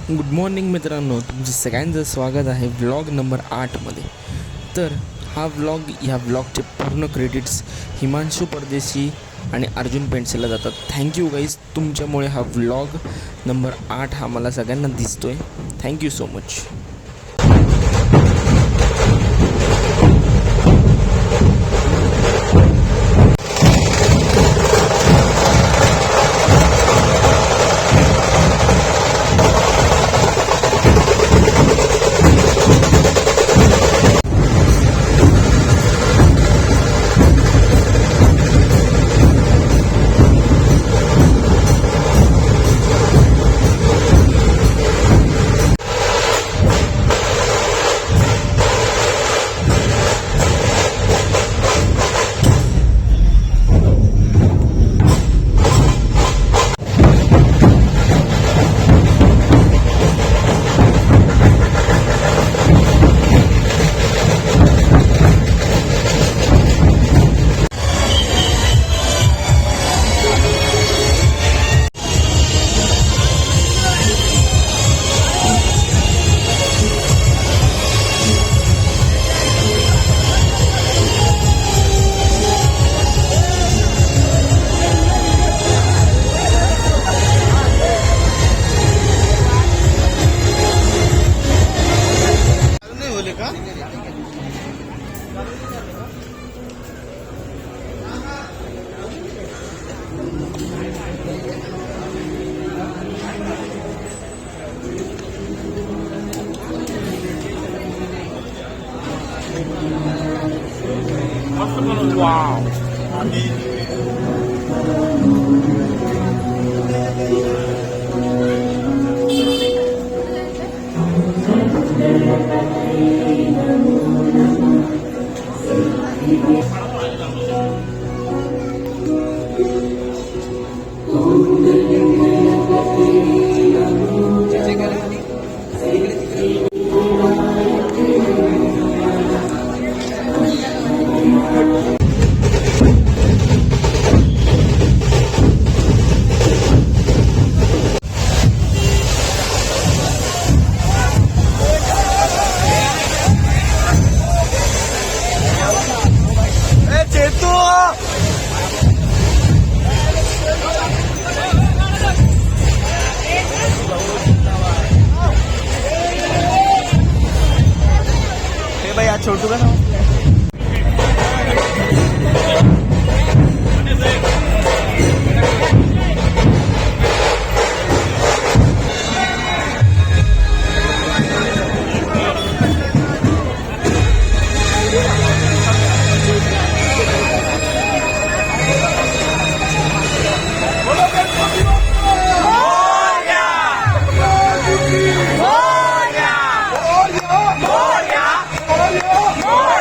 Good morning मित्रांनो, तुमचं सगळ्यांचं स्वागत आहे व्लॉग नंबर 8मध्ये. तर हा व्लॉग, ह्या व्लॉगचे पूर्ण क्रेडिट्स हिमांशू परदेशी आणि अर्जुन पेंडसेला जातात. थँक्यू गाईज, तुमच्यामुळे हा व्लॉग नंबर 8 हा मला सगळ्यांना दिसतो आहे. Thank you so much. Wow. छोटू का नाव More!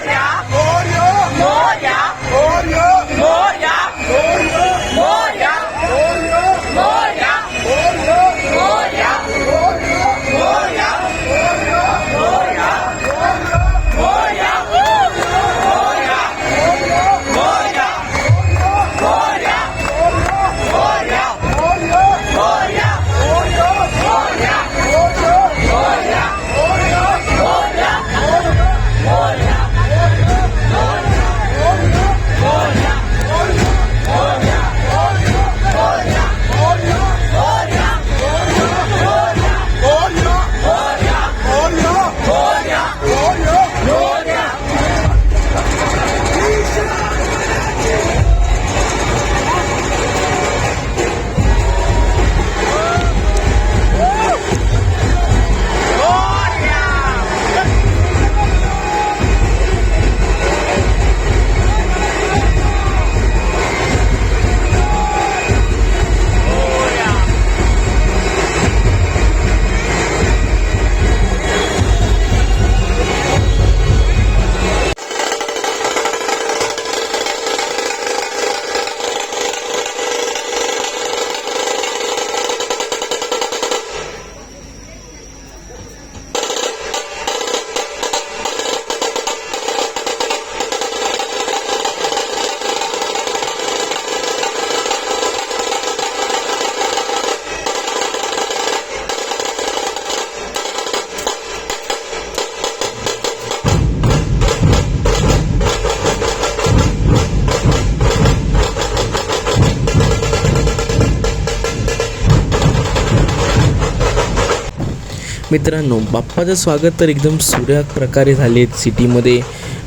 मित्रांनो, बाप्पाचं स्वागत तर एकदम सुरेख प्रकारे झाले सिटीमध्ये,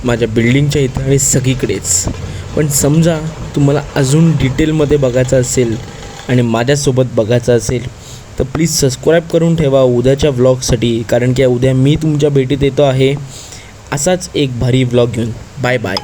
माझ्या बिल्डिंगच्या इथं आणि सगळीकडेच. पण समजा तुम्हाला अजून डिटेलमध्ये बघायचं असेल आणि माझ्यासोबत बघायचं असेल तर प्लीज सबस्क्राईब करून ठेवा उद्याच्या व्लॉगसाठी, कारण की उद्या मी तुमच्या भेटीत येतो आहे असाच एक भारी व्लॉग घेऊन. Bye bye.